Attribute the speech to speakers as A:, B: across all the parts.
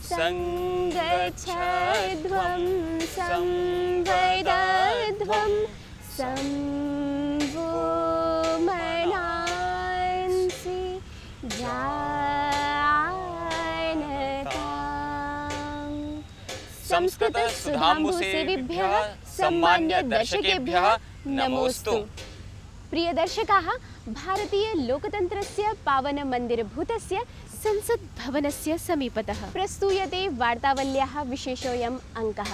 A: संगच्छध्वं संवेदध्वं संवोमनांसि जानताम्।
B: संस्कृत सुधाम्बुसेविभ्यः सम्मान्य दर्शकेभ्यः नमोस्तु।
A: प्रिय दर्शकाः, भारतीय लोकतन्त्रस्य पावन मन्दिरभूतस्य संसद भवनस्य समीपतः प्रस्तूयते वार्तावल्याः विशेषोऽयम् अङ्कः।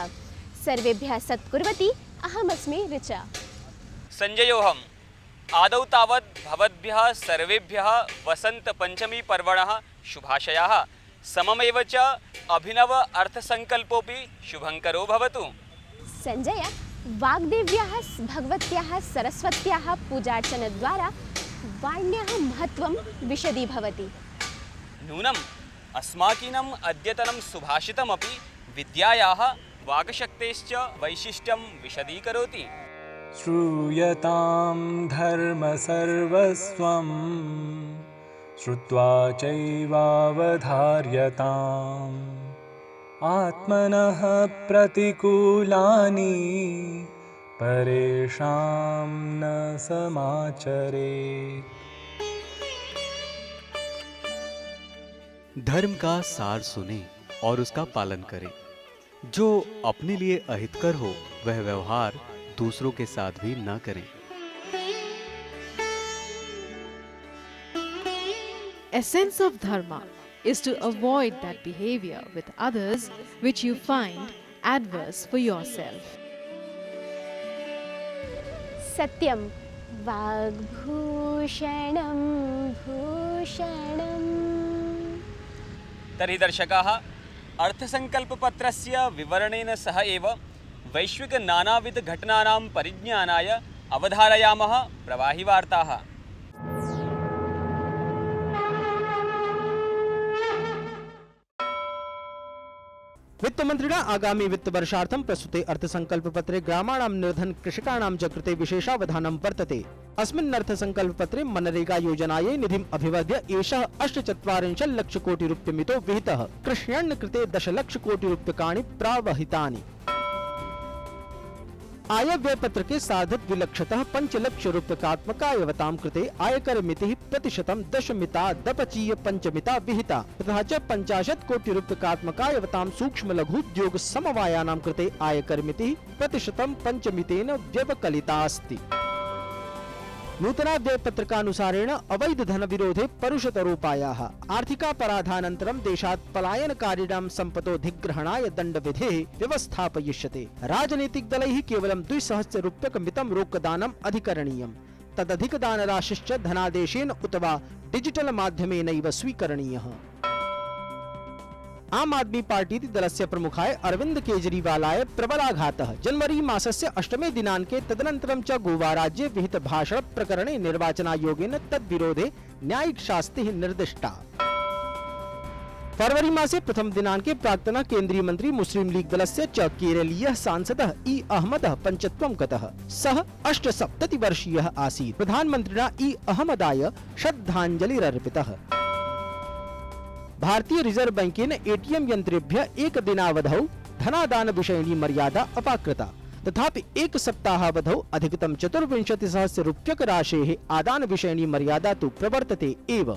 A: सर्वेभ्यः सत्कुर्वती अहमस्मि ऋचा।
B: संजयोऽहम्। आदौ तावत् भवद्भ्यः सर्वेभ्यः वसन्तपञ्चमी पर्वणः शुभाशयाः, सममेव च अभिनव अर्थसङ्कल्पोऽपि शुभङ्करो भवतु।
A: संजय, वाग्देव्याः भगवत्याः सरस्वत्याः पूजार्चनद्वारा वाण्याः महत्त्वं विशदीभवति।
B: नूनम् अस्माकीनम् अद्यतनं सुभाषितमपि विद्यायाः वाक्शक्तेश्च वैशिष्ट्यं विशदीकरोति।
C: श्रूयतां धर्मसर्वस्वं श्रुत्वा चैवावधार्यताम् आत्मनः प्रतिकूलानि परेषां न समाचरेत्।
D: धर्म का सार सुने और उसका पालन करें। जो अपने लिए अहितकर हो वह व्यवहार दूसरों के साथ भी न करें।
E: Essence of dharma is to avoid that behavior with others which you find adverse for yourself.
A: सत्यं वाग्भूषणं भूषणम्।
B: तर्हि दर्शकाः, अर्थसङ्कल्पपत्रस्य विवरणेन सह एव वैश्विक नानाविध घटनानां परिज्ञानाय अवधारयामः प्रवाहि वार्ताः।
F: वित्तमन्त्रिणा आगामी वित्तवर्षार्थं प्रस्तुते अर्थसङ्कल्पपत्रे ग्रामाणां निर्धन कृषकाणां च कृते विशेषावधानं वर्तते। अस्मिन् अर्थसङ्कल्पपत्रे मनरेगा योजनायै निधिम् अभिवद्य एषः 48 लक्षकोटिरूप्यमितो विहितः। कृष्यण् कृते 10 लक्षकोटिरूप्यकाणि प्रावहितानि। आयव्ययपत्रके सार्धद्विलक्षतः 5 लक्षरूप्यकात्मकायवतां कृते आयकर मितिः प्रतिशतं 10 पंचमिता विहिता, तथा च 50 कोटिरूप्यकात्मकायवतां सूक्ष्म लघु उद्योग समवायानां कृते आयकर मितिः प्रतिशतं 5 व्यवकलिता अस्ति। नूतनाव्ययपत्रकानुसारेण अवैध धन विरोधे परुषतरोपायाः आर्थिकापराधानन्तरं देशात् पलायनकारिणां सम्पतोऽधिग्रहणाय दण्डविधेः व्यवस्थापयिष्यते। राजनीतिकदलैः केवलं 2 सहस्ररूप्यकमितं रोकदानम् अधिकरणीयम्। तदधिकदानराशिश्च धनादेशेन उत वा डिजिटल माध्यमेनैव स्वीकरणीयः। आम आदमी पार्टी दलस्य प्रमुखाय अरविंद केजरीवालाय प्रबलाघातः। जनवरी मासस्य 8मे दिनाङ्के तदनन्तरं च गोवा राज्ये विहित भाषण प्रकरणे निर्वाचनायोगेन तद्विरोधे न्यायिक शास्तिः निर्दिष्टा। फरवरी मासे प्रथम दिनाङ्के प्राक्तनः केन्द्रीय मन्त्री मुस्लिम लीग दलस्य च केरलीयः सांसदः ई अहमदः पञ्चत्वं गतः। सः 78 वर्षीयः आसीत्। प्रधानमन्त्रिणा ई अहमदाय श्रद्धाञ्जलिरर्पितः। भारतीय रिजर्व बैंकेन एटीएम यन्त्रेभ्यः एकदिनावधौ धनादान विषयिणी मर्यादा अपाकृता। तथापि एक सप्ताहावधौ अधिकतम 24,000 रूप्यकराशेः आदान विषयिणी मर्यादा तु प्रवर्तते एव।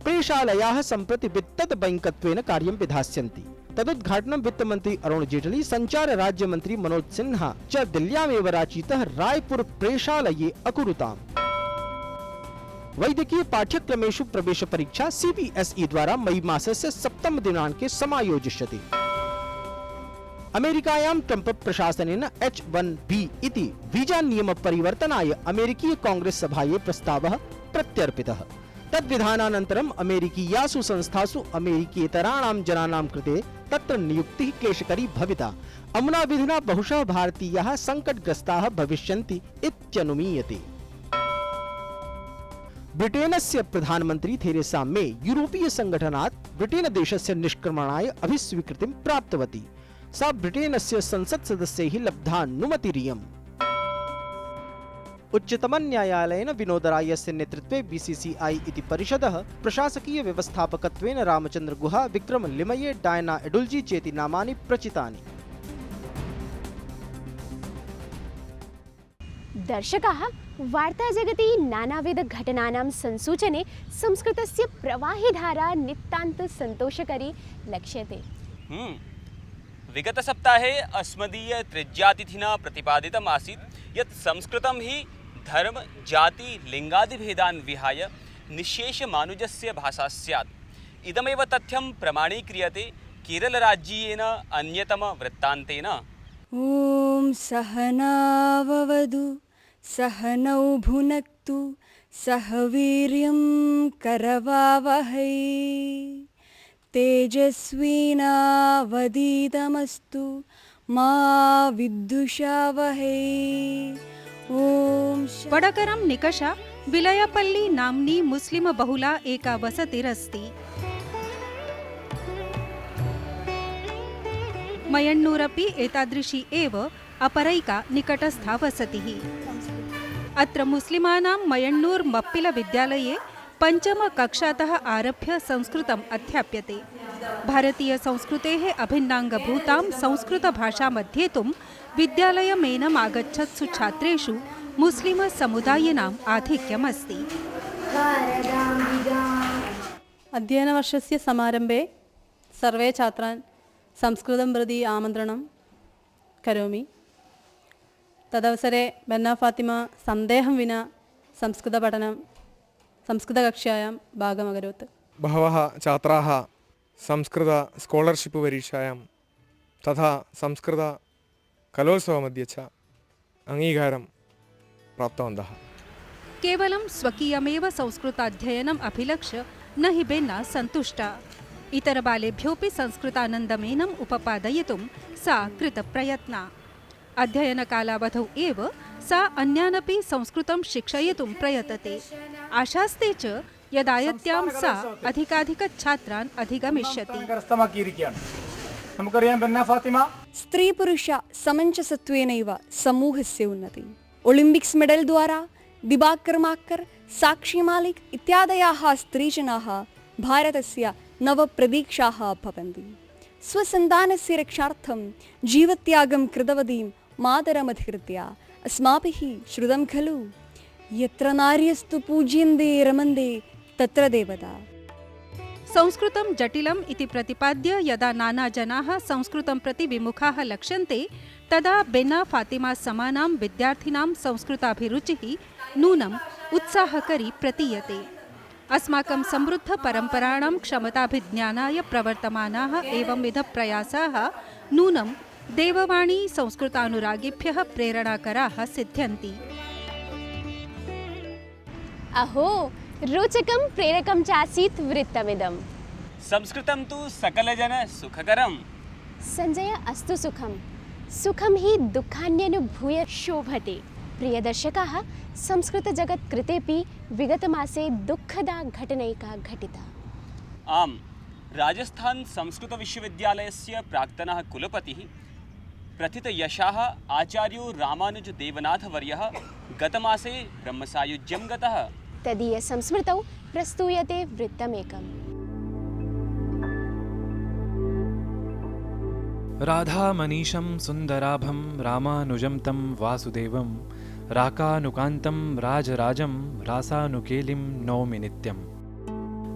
F: प्रेषालयाः सम्प्रति वित्तद बैंकत्वेन कार्यं विधास्यन्ति। तदुद्घाटनं वित्तमन्त्री अरुण जेटली, संचार राज्यमन्त्री मनोज सिन्हा च दिल्ल्यामेव रांचीतः रायपुर प्रेषालये अकुरुताम्। वैद्यकीय पाठ्यक्रमेषु प्रवेश परीक्षा सीबीएसई द्वारा मई मासस्य 7 दिनाङ्के समायोजिष्यते। अमेरिकायां ट्रम्प प्रशासनेन H-1B इति वीजा नियम परिवर्तनाय अमेरिकीय कांग्रेस सभायै प्रस्तावः प्रत्यर्पितः। तद्विधानानन्तरम् अमेरिकीयासु संस्थासु अमेरिकेतराणां जनानां कृते तत्र नियुक्तिः क्लेशकरी भविता। अमुना विधिना बहुशः भारतीयाः संकटग्रस्ताः भविष्यन्ति इत्यनुमीयते। ब्रिटेनस्य प्रधानमन्त्री थेरेसा मे यूरोपीय संगठनात् ब्रिटेन देशस्य निष्क्रमणाय अभिस्वीकृतिं प्राप्तवती। सा ब्रिटेनस्य संसत् सदस्यैः लब्धानुमतिरियम्। उच्चतमन्यायालयेन विनोदरायस्य नेतृत्वे बीसीसीआई इति परिषदः प्रशासकीय व्यवस्थापकत्वेन रामचंद्र गुहा, विक्रम लिमये, डायना एडुल्जी चेति नामानि प्रचितानि।
A: दर्शकाः, वार्ताजगति नानाविधघटनानां संसूचने संस्कृतस्य प्रवाहिधारा नितान्त सन्तोषकरी लक्ष्यते।
B: विगतसप्ताहे अस्मदीय त्रिज्यातिथिना प्रतिपादितम् आसीत् यत् संस्कृतं हि धर्म, जाति, लिङ्गादिभेदान् विहाय निःशेषमानुजस्य भाषा स्यात्। इदमेव तथ्यं प्रमाणीक्रियते केरलराज्यीयेन अन्यतमवृत्तान्तेन।
G: ॐ सहनाववतु सहनौ भुनक्तु सह वीर्यं करवावहै तेजस्विनावधीतमस्तु मा विद्विषावहै। ॐ
H: वडकरं निकषा विलयपल्ली नाम्नी मुस्लिम बहुला एका वसतिरस्ति। मयण्णूरपि एतादृशी एव अपरैका निकटस्था वसतिः। अत्र मुस्लिमानां मयण्णूर् मप्पिल विद्यालये पञ्चमकक्षातः आरभ्य संस्कृतम् अध्याप्यते। भारतीय संस्कृतेः अभिन्नाङ्गभूतां संस्कृतभाषाम् अध्येतुं विद्यालयमेनम् आगच्छत्सु छात्रेषु मुस्लिमसमुदायिनाम् आधिक्यमस्ति।
I: अध्ययनवर्षस्य समारम्भे सर्वे छात्रान् संस्कृतं प्रति आमन्त्रणं करोमि। तदवसरे बन्ना फातिमा सन्देहं विना संस्कृतकक्षायां भागमकरोत्।
J: बहवः छात्राः संस्कृत स्कालर्शिप् परीक्षायां तथा संस्कृत कलोत्सवमध्ये च अङ्गीकारं प्राप्तवन्तः।
H: केवलं स्वकीयमेव संस्कृताध्ययनम् अभिलक्ष्य न हि भिन्ना सन्तुष्टा। इतरबालेभ्योऽपि संस्कृतानन्दमेनम् उपपादयितुं सा कृतप्रयत्ना। अध्ययनकालावधौ एव सा अन्यानपि संस्कृतं शिक्षयितुं प्रयतते। आशास्ते च यदायत्यां सा अधिकाधिकछात्रान् अधिगमिष्यति।
G: स्त्री पुरुष समञ्जसत्वेनैव समूहस्य उन्नति। ओलिम्पिक्स् मेडल् द्वारा दिबाकर् माकर्, साक्षी मालिक् इत्यादयाः स्त्रीजनाः भारतस्य नवप्रतीक्षाः भवन्ति। स्वसन्तानस्य रक्षार्थं जीवत्यागं कृतवतीं मातरमधिकृत्य अस्माभिः श्रुतं खलु, यत्र नार्यस्तु पूज्यन्ते रमन्ते तत्र देवता।
H: संस्कृतं जटिलम् इति प्रतिपाद्य यदा नानाजनाः संस्कृतं प्रति विमुखाः लक्ष्यन्ते तदा बेना फातिमा समानां विद्यार्थिनां संस्कृताभिरुचिः नूनम् उत्साहकरी प्रतीयते। अस्माकं समृद्धपरम्पराणां क्षमताभिज्ञानाय प्रवर्तमानाः एवंविधप्रयासाः नूनं देववाणी संस्कृतानुरागिभ्यः प्रेरणाकराः सिद्ध्यन्ति।
A: अहो, रोचकं प्रेरकं चासीत् वृत्तमिदं।
B: संस्कृतं तु सकलजन सुखकरम्।
A: संजय, अस्तु सुखं। सुखं हि दुःखान्यनुभूय शोभते। प्रियदर्शकाः, संस्कृतजगत् कृतेपि विगतमासे दुःखदा घटनैका घटिता।
B: आम्, राजस्थान संस्कृतविश्वविद्यालयस्य प्राक्तनः कुलपतिः प्रथितयशाः आचार्यो रामानुजदेवनाथवर्यः गतमासे ब्रह्मसायुज्यं गतः।
A: तदीयसंस्मृतौ प्रस्तूयते वृत्तमेकम्।
C: राधामनीशं सुन्दराभं रामानुजं तं वासुदेवं राकानुकान्तं राजराजं रासानुकेलिं नौमि नित्यम्।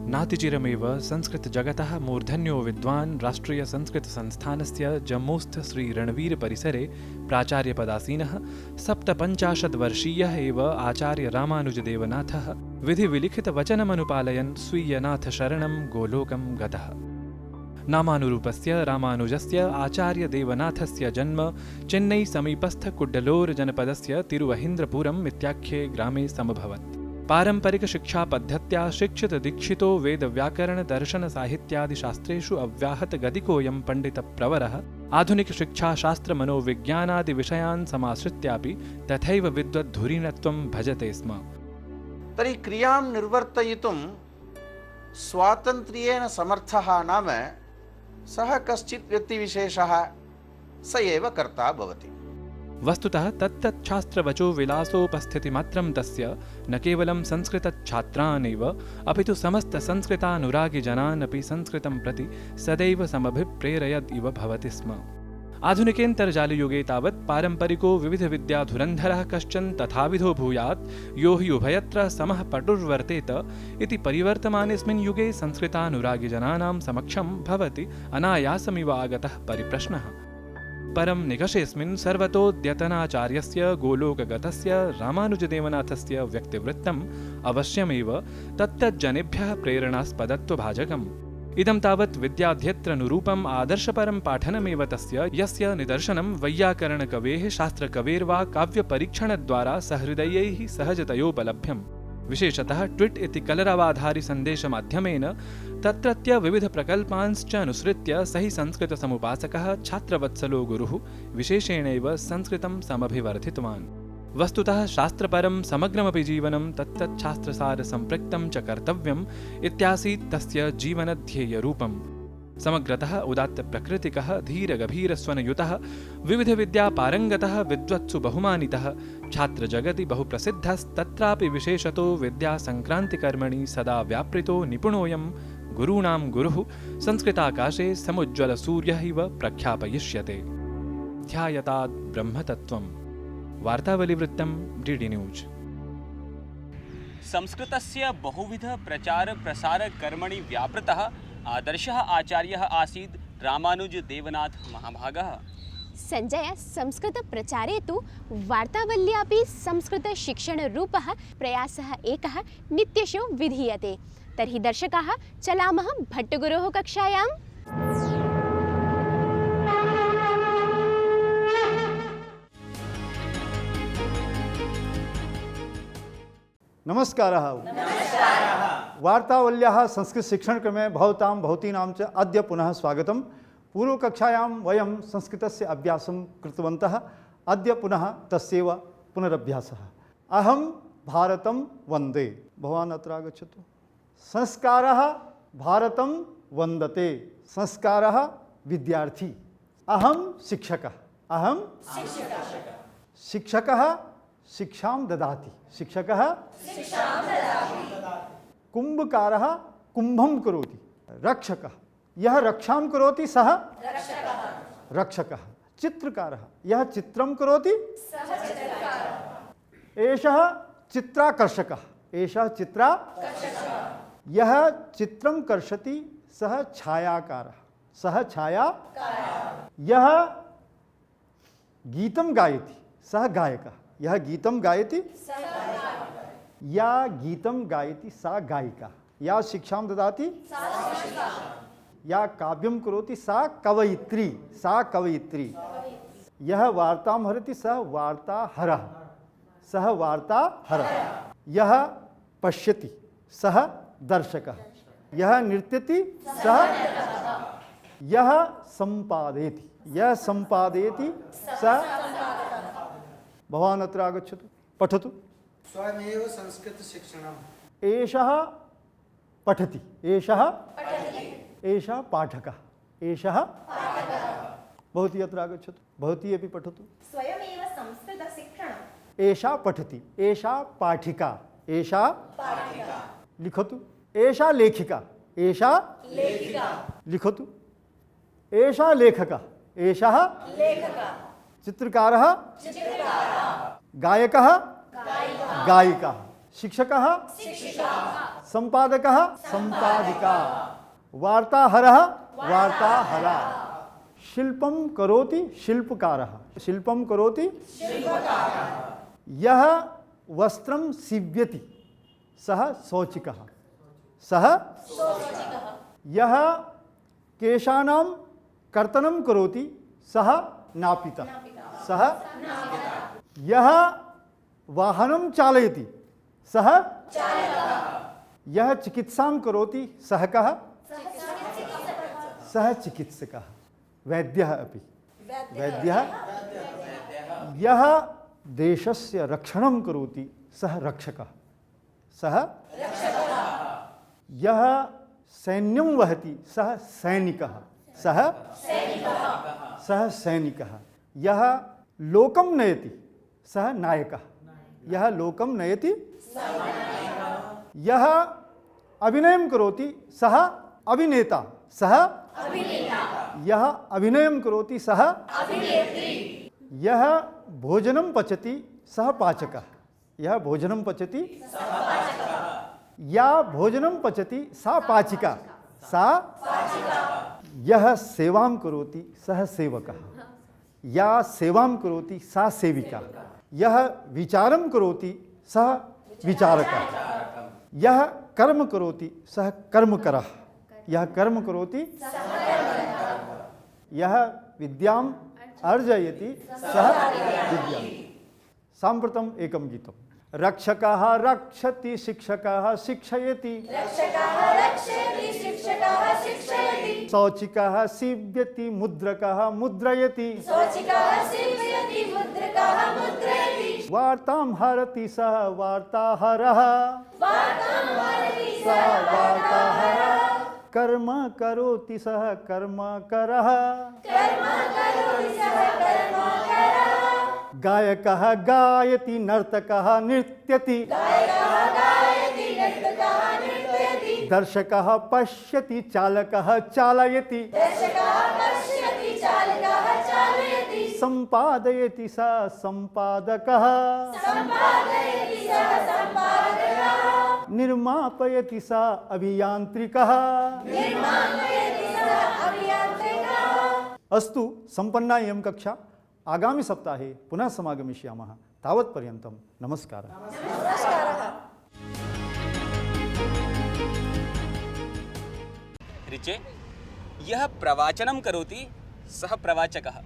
C: नातिचिरमेव संस्कृतजगतः मूर्धन्यो विद्वान् राष्ट्रियसंस्कृतसंस्थानस्य जम्मूस्थ श्रीरणवीरपरिसरे प्राचार्यपदासीनः 57 वर्षीयः एव आचार्य रामानुजदेवनाथः विधिविलिखितवचनमनुपालयन् स्वीयनाथशरणं गोलोकं गतः। नामानुरूपस्य रामानुजस्य आचार्यदेवनाथस्य जन्म चेन्नै समीपस्थ कुड्डलोर जनपदस्य तिरुवहिन्द्रपुरम् इत्याख्ये ग्रामे समभवत्। पारम्परिकशिक्षापद्धत्या शिक्षितदीक्षितो वेदव्याकरणदर्शनसाहित्यादिशास्त्रेषु अव्याहतगदिकोऽयं पण्डितप्रवरः आधुनिकशिक्षाशास्त्रमनोविज्ञानादिविषयान् समाश्रित्यापि तथैव विद्वद्धुरीणत्वं भजते स्म।
K: तर्हि क्रियां निर्वर्तयितुं स्वातन्त्र्येण समर्थः नाम सः कश्चित् व्यक्तिविशेषः स एव कर्ता भवति।
C: वस्तुतः तत्तच्छास्त्रवचो विलासोपस्थितिमात्रं तस्य न केवलं संस्कृतच्छात्रानेव अपितु समस्तसंस्कृतानुरागिजनान् अपि संस्कृतं प्रति सदैव समभिप्रेरयद् इव भवति स्म। आधुनिकेऽन्तर्जालयुगे तावत् पारम्परिको विविधविद्याधुरन्धरः कश्चन तथाविधो भूयात् यो हि उभयत्र समः पटुर्वर्तेत इति परिवर्तमानेऽस्मिन् युगे संस्कृतानुरागिजनानां समक्षं भवति अनायासमिव आगतः परिप्रश्नः। परं निकषेऽस्मिन् सर्वतोऽद्यतनाचार्यस्य गोलोकगतस्य रामानुजदेवनाथस्य व्यक्तिवृत्तम् अवश्यमेव तत्तज्जनेभ्यः प्रेरणास्पदत्वभाजकम्। इदं तावत् विद्याध्येत्रनुरूपम् आदर्शपरं पाठनमेव तस्य, यस्य निदर्शनं वैयाकरणकवेः शास्त्रकवेर्वा काव्यपरीक्षणद्वारा सहृदयैः सहजतयोपलभ्यम्। विशेषतः ट्विट इति कलरवाधारिसन्देशमाध्यमेन तत्रत्य विविधप्रकल्पांश्च अनुसृत्य सहि संस्कृतसमुपासकः छात्रवत्सलो गुरुः विशेषेणैव संस्कृतं समभिवर्धितवान्। वस्तुतः शास्त्रपरं समग्रमपि जीवनं तत्तच्छास्त्रसारसम्पृक्तं च कर्तव्यम् इत्यासीत् तस्य जीवनध्येयरूपम्। समग्रतः उदात्तप्रकृतिकः धीरगभीरस्वनयुतः विविधविद्यापारङ्गतः विद्वत्सु बहुमानितः छात्रजगति बहुप्रसिद्धस्तत्रापि विशेषतो विद्यासङ्क्रान्तिकर्मणि सदा व्यापृतो निपुणोऽयं गुरूणां गुरुः संस्कृताकाशे समुज्ज्वलसूर्यः इव प्रख्यापयिष्यते। ध्यायतात् ब्रह्मतत्त्वम्। वार्तावलिवृत्तं डीडी न्यूज।
B: संस्कृतस्य बहुविध प्रचार प्रसार कर्मणि व्यापृतः आदर्शः आचार्यः आसीत् रामानुजदेवनाथ महाभागः।
A: संजय संस्कृतप्रचारे तु वार्तावल्यापि संस्कृतशिक्षणरूपः प्रयासः एकः नित्यशो विधीयते। तर्हि दर्शकाः चलामः भट्टगुरोः कक्षायाम्।
L: नमस्कारः। वार्तावल्याः संस्कृतशिक्षणक्रमे भवतां भवतीनां च अद्य पुनः स्वागतं। पूर्वकक्षायां वयं संस्कृतस्य अभ्यासं कृतवन्तः। अद्य पुनः तस्यैव पुनरभ्यासः। अहं भारतं वन्दे। भवान् अत्र आगच्छतु। संस्कारः भारतं वन्दते। संस्कारः विद्यार्थी। अहं शिक्षकः। अहं शिक्षकः शिक्षां ददाति। शिक्षकः कुम्भकारः कुम्भं करोति। रक्षकः यः रक्षां करोति सः रक्षकः। चित्रकारः यः चित्रं करोति एषः चित्राकर्षकः। एषः यः चित्रं कर्षति सः छायाकारः। सः यः गीतं गायति सः गायकः। यः गीतं गायति या गीतं गायति सा गायिका। या शिक्षां ददाति या काव्यं करोति सा कवयित्री। सा कवयित्री। यः वार्तां हरति सः वार्ताहरः। सः वार्ताहरः। यः पश्यति सः दर्शकः। यः नृत्यति सः यः सम्पादयति। यः सम्पादयति सः। भवान् अत्र आगच्छतु। पठतु।
K: स्वयमेव संस्कृतशिक्षणम्।
L: एषः पठति। एषः पाठकः। एषः भवती अत्र आगच्छतु। भवती अपि पठतु।
M: स्वयमेव संस्कृतशिक्षणम्।
L: एषा पठति। एषा पाठिका। एषा लिखतु। एषा लेखिका। एषा लिखतु। एषा लेखकः। एषः चित्रकारः गायकः गायिका। शिक्षकः संपादकः संपादिका। वार्ताहरः वार्ताहरा। शिल्पं करोति शिल्पकारः। शिल्पं करोति यः वस्त्रं सीव्यति सः शौचिकः। सः यः केशानां कर्तनं करोति सः नापितः। सः यः वाहनं चालयति सः यः चिकित्सां करोति सः कः? सः चिकित्सकः। वैद्यः अपि। वैद्यः यः देशस्य रक्षणं करोति सः रक्षकः। सः यः सैन्यं वहति सः सैनिकः। सः सैनिकः। यः लोकम नयति सः नायकः। यः लोकम नयति, यः अभिनयं करोति सः अभिनेता, सः यः अभिनयं करोति सः यः भोजनं पचति सः पाचकः, यः भोजनं पचति, या भोजनं पचति सा पाचिका, सा यः सेवां करोति सः सेवकः, या सेवां करोति सा सेविका, यः विचारं करोति सः विचारकः, यः कर्म करोति सः कर्मकरः, यः कर्म करोति, यः विद्याम् अर्जयति सः विद्या। साम्प्रतम् एकं गीतं। रक्षकः रक्षति शिक्षकः शिक्षयति, शौचिकः सीव्यति मुद्रकः मुद्रयति, वार्तां हरति सः वार्ताहरः, कर्म करोति सः कर्मकरः, गायकः गायति नर्तकः नृत्यति, दर्शकः पश्यति चालकः चालयति, सम्पादयति सः सम्पादकः, निर्मापयति सः अभियान्त्रिकः। अस्तु, सम्पन्ना इयं कक्षा। आगामि सप्ताहे पुनः समागमिष्यामः। तावत्पर्यन्तं नमस्कारः।
B: ऋचे, यः प्रवाचनं करोति सः प्रवाचकः,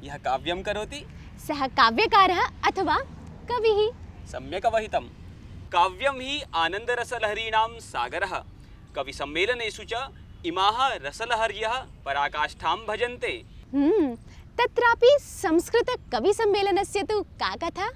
B: यः काव्यं करोति
A: सः काव्यकारः अथवा कविः।
B: सम्यक् अवहितं। काव्यं हि आनन्दरसलहरीणां सागरः। कविसम्मेलनेषु च इमाः रसलहर्यः पराकाष्ठां भजन्ते।
A: तत्रापि संस्कृतकविसम्मेलनस्य तु का कथा?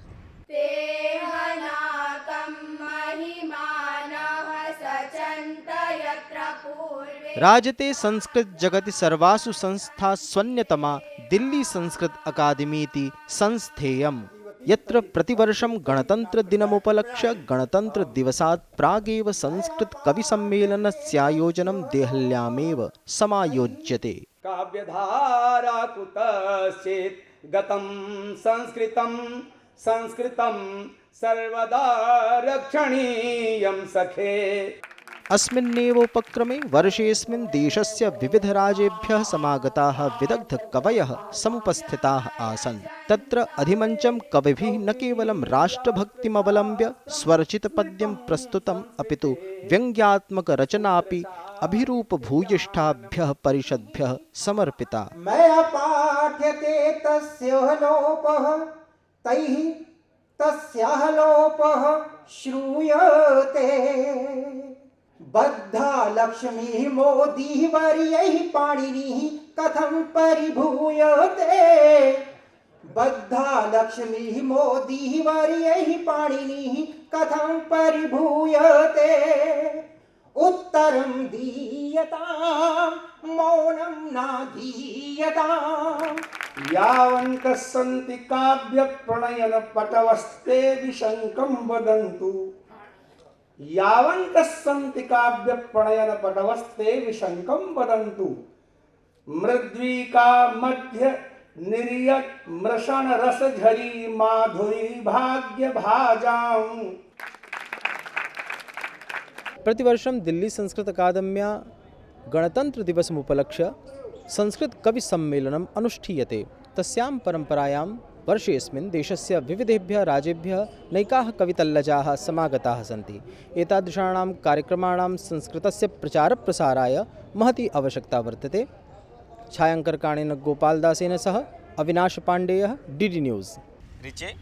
F: राजते संस्कृत जगति सर्वासु संस्था स्वन्यतमा दिल्ली संस्कृत अकादमीति संस्थेयम्, यत्र प्रतिवर्षं गणतंत्र दिनमुपलक्ष्य गणतंत्र दिवसात् प्रागेव संस्कृत कवि सम्मेलनस्यायोजनं देहल्यामेव समायोज्यते।
K: काव्यधारा कुतश्चित् गतं संस्कृतं, संस्कृतं सर्वदा रक्षणीयं सखे।
F: अस्मिन्नेव उपक्रमे वर्षेऽस्मिन् देशस्य विविधराज्येभ्यः समागताः विदग्धकवयः समुपस्थिताः आसन्। तत्र अधिमञ्चं कविभिः न केवलं राष्ट्रभक्तिमवलम्ब्य स्वरचितपद्यं प्रस्तुतम्, अपितु व्यङ्ग्यात्मकरचनापि अभिरूपभूयिष्ठाभ्यः परिषद्भ्यः समर्पिता।
K: मया पाठ्यते तस्याः लोपः, तैः तस्याः लोपः श्रूयते। बद्धा लक्ष्मीः मोदी वर्यैः पाणिनिः कथं परिभूयते। बद्धा लक्ष्मीः मोदी वर्यैः पाणिनिः कथं परिभूयते। उत्तरं दीयतां मौनं नाधीयताम्। यावन्तः सन्ति काव्यप्रणयन पटवस्ते विशङ्कं वदन्तु। यावन्तः सन्ति काव्यप्रणयन पटवस्ते विशङ्कं वदन्तु। मृद्विका मध्य निर्यत् मृषण रसझरी माधुरी भाग्य भाजाम्।
F: प्रतिवर्षं दिल्ली संस्कृत अकादम्या गणतंत्र दिवसमुपलक्ष्य संस्कृत कवि सम्मेलनम् अनुष्ठीयते। तस्यां परम्परायां वर्षेऽस्मिन् देशस्य विविधेभ्यः राज्येभ्यः नैकाः कवितल्लजाः समागताः सन्ति। एतादृशाणां कार्यक्रमाणां संस्कृतस्य प्रचारप्रसाराय महती आवश्यकता वर्तते। छायांकरकाणेन गोपालदासेन सह अविनाश पाण्डेयः, डीडी न्यूज़।
B: ऋचे,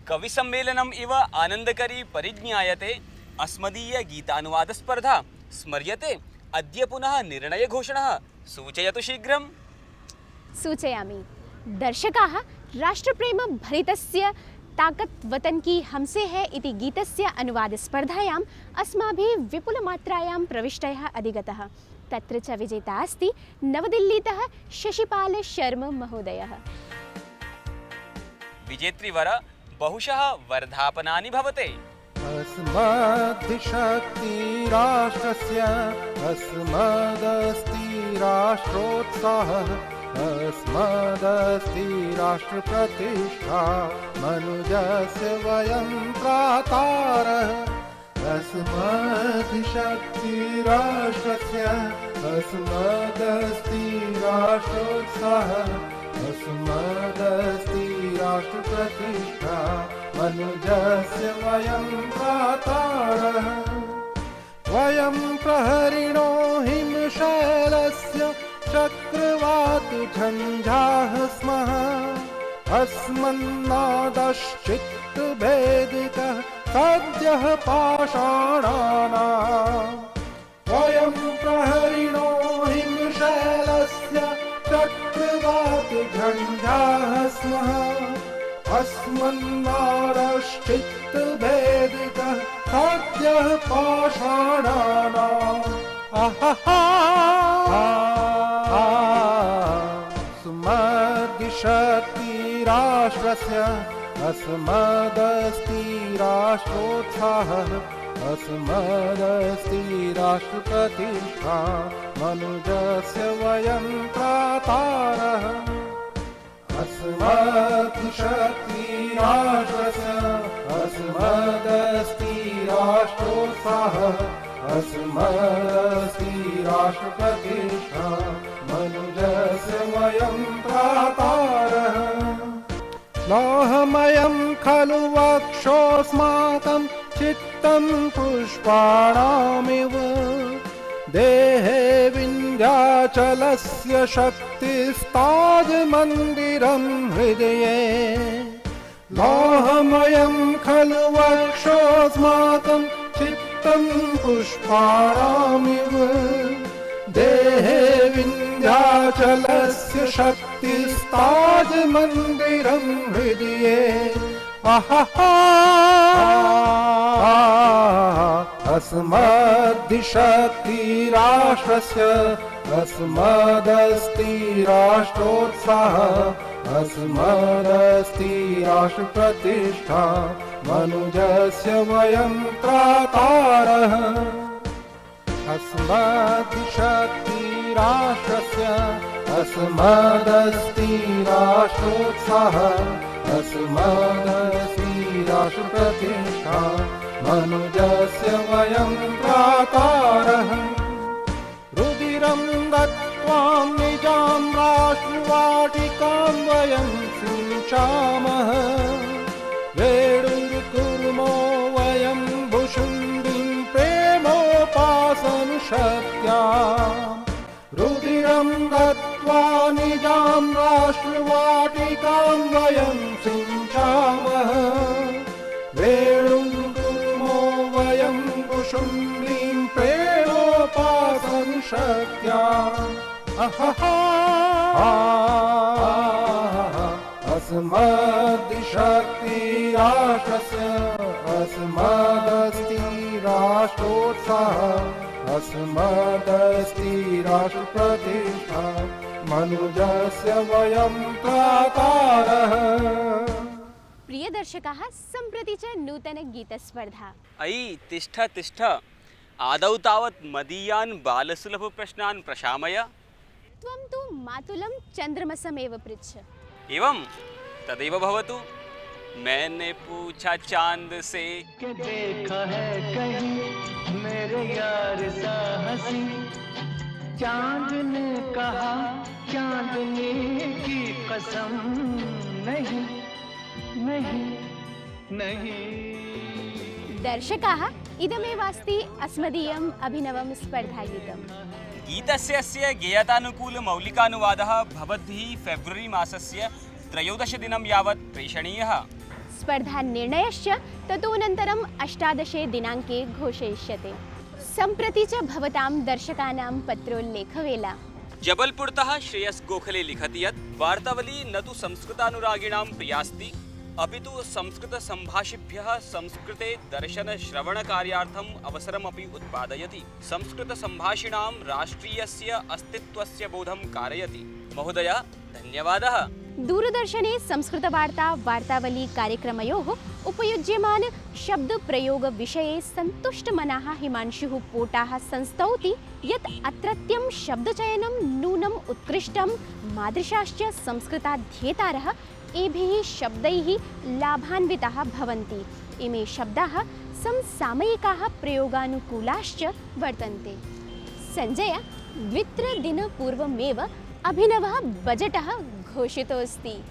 B: कविसम्मेलनम् इव आनन्दकरी परिज्ञायते अस्मदीय गीतानुवादस्पर्धा स्मर्यते। अद्य पुनः निर्णयघोषणः, सूचयतु शीघ्रं।
A: सूचयामि। दर्शकाः राष्ट्रप्रेम भरितस्य ताकत वतन की हमसे है इति गीतस्य अनुवादस्पर्धायाम् अस्माभिः विपुलमात्रायां प्रविष्टयः अधिगतः। तत्र च विजेता अस्ति नवदिल्लीतः शशिपाल शर्मा महोदयः।
B: विजेतृवर बहुशः वर्धापनानि भवते।
N: अस्मद्शक्तिराष्ट्रस्य अस्मदस्ति राष्ट्रोत्साहः अस्मदस्ति राष्ट्रप्रतिष्ठा मनुजस्य वयं प्रातारः अस्मद्शक्तिराष्ट्रस्य अस्मदस्ति राष्ट्रोत्साहः अस्मदस्ति राष्ट्रप्रतिष्ठा मनुजस्य वयं प्रातारः वयं प्रहरिणो हिमशैलस्य चक्रवातझञ्झाः स्मः अस्मन्नादश्चित्तभेदिकः सद्यः पाषाणानाम् वयं प्रहरिणो हिमशैलस्य चक्रवातझञ्झाः स्मः अस्मन्नादश्चित्तभेदिकः सद्यः पाषाणानाम् अस्मद्शक्तिराष्ट्रस्य अस्मदस्ति राष्ट्रोत्साहः अस्मदस्ति राष्ट्रप्रतिष्ठा मनुजस्य वयं प्रातारः अस्मद्शक्तिराष्ट्रस्य अस्मदस्ति राष्ट्रोत्साहः अस्मदस्ति राष्ट्रप्रतिष्ठा मनुजस्य वयं प्रातारः लोहमयं खलु वक्षोऽस्माकं चित्तं पुष्पाणामिव देहे विन्ध्याचलस्य शक्तिस्ताजमन्दिरं हृदये लोहमयं खलु वक्षोऽस्माकं चित्तं पुष्पाणामिव देहे विन्ध्याचलस्य शक्तिस्ताजमन्दिरं हृदये अस्मद्शक्तिराष्ट्रस्य अस्मदस्ति राष्ट्रोत्साहः अस्मदस्ति राष्ट्रप्रतिष्ठा मनुजस्य वयं प्रातारः अस्मद्शक्तिराष्ट्रस्य अस्मदस्ति राष्ट्रोत्साहः अस्मदस्ति राष्ट्रप्रतिष्ठा मनुजस्य वयं प्रातारः रुधिरं दत्त्वा निजां राष्ट्रवाटिकां वयं सिञ्चामः वेणुर्कुर्मो वयं भुशुण्डीं प्रेमोपासनशक्त्याम् रुधिरं दत्त्वा निजां राष्ट्रवाटिकां वयं सिञ्चामः वेणुर्कुर्मो वयं भुशुण्डीं प्रेमोपासनशक्त्याम् अस्मद्शक्तिराष्ट्रस्य अस्मदस्ति राष्ट्रोत्साहः अस्मदस्ति राष्ट्रप्रतिष्ठा मनुजस्य वयं प्रातारः
A: प्रिय दर्शकाः, सम्प्रति च नूतनगीतस्पर्धा।
B: अयि तिष्ठ तिष्ठ, आदौ तावत् मदीयान् बालसुलभप्रश्नान् प्रशामय।
A: त्वं तु मातुलं चन्द्रमसमेव पृच्छ।
B: एवं तदेव भवतु। मैंने पूछा चांद से
O: कि देखा है कहीं मेरे यार सा हंसी, चांद ने कहा चांदनी की कसम नहीं नहीं नहीं।
A: दर्शकाः, इदमेवास्ति अस्मदीयम् अभिनवं स्पर्धागीतम्।
B: गीतस्य अस्य गेयतानुकूलमौलिकानुवादः भवद्भिः फेब्रुवरी मासस्य 13 दिनं यावत् प्रेषणीयः।
A: स्पर्धानिर्णयश्च ततोऽनन्तरम् 18 दिनाङ्के घोषयिष्यते। सम्प्रति च भवतां दर्शकानां पत्रोल्लेखवेला।
B: जबलपुरतः श्रेयस गोखले लिखति यत् वार्तावली न तु संस्कृतानुरागिणां प्रियास्ति, अपि तु संस्कृतसम्भाषिभ्यः संस्कृते दर्शनश्रवणकार्यार्थम् अवसरमपि उत्पादयति। संस्कृतसम्भाषिणां राष्ट्रियस्य अस्तित्वस्य बोधं कारयति। महोदय, धन्यवादः।
A: दूरदर्शने संस्कृतवार्ता वार्तावली कार्यक्रमयोः उपयुज्यमान शब्दप्रयोगविषये सन्तुष्टमनाः हिमांशुः पोटाः संस्तौति यत् अत्रत्यं शब्दचयनं नूनम् उत्कृष्टं मादृशाश्च संस्कृताध्येतारः एभिः शब्दैः लाभान्विताः भवन्ति। इमे शब्दाः समसामयिकाः प्रयोगानुकूलाश्च वर्तन्ते। संजय, द्वित्रदिनपूर्वमेव अभिनवः बजेटः घोषितोऽस्ति।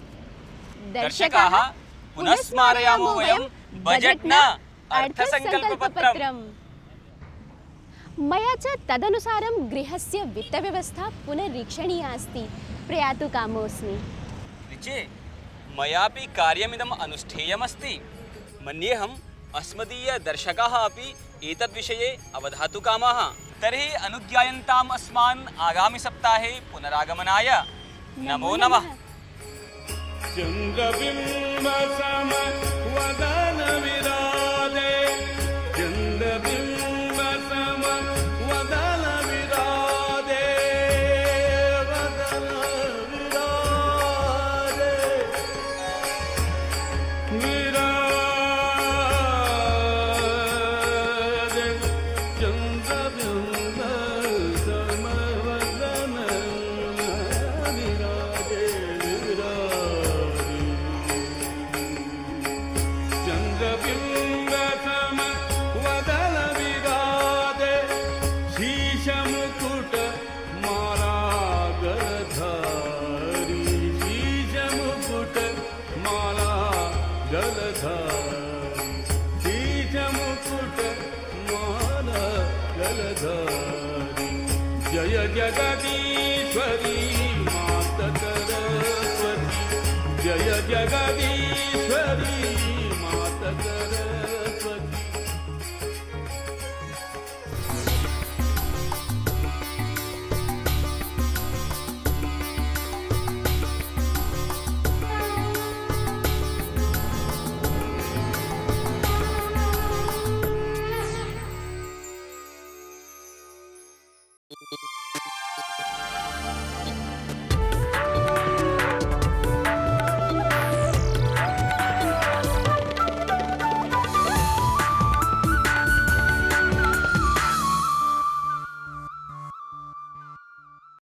B: दर्शकाः, पुनः स्मारयामो वयं बजेट् न अर्थसङ्कल्पपत्रम्।
A: मया च तदनुसारं गृहस्य वित्तव्यवस्था पुनरीक्षणीया अस्ति। प्रयातुकामोऽस्मि।
B: ऋचे, मयापि कार्यमिदम् अनुष्ठेयमस्ति। मन्येऽहम् अस्मदीयदर्शकाः अपि एतद्विषये अवधातुकामाः। तर्हि अनुज्ञायन्ताम् अस्मान् आगामिसप्ताहे पुनरागमनाय। नमो नमः।
P: चन्द्रबिम्बसमवदनविराजे, चन्द्रबिम्बसमवदनविराजे, वदनविराजे, विराजे, चन्द्रबिम्बसमवदनविराजे, चन्द्रबिम्बसमवदनविराजे, शीशमुकुट मालागलधारी, शीशमुकुट मालागलधारी, शीशमुकुट मालागलधारी। जय जगदीश्वरी माता सरस्वती, जय जगदीश्वरी माता सरस्वती।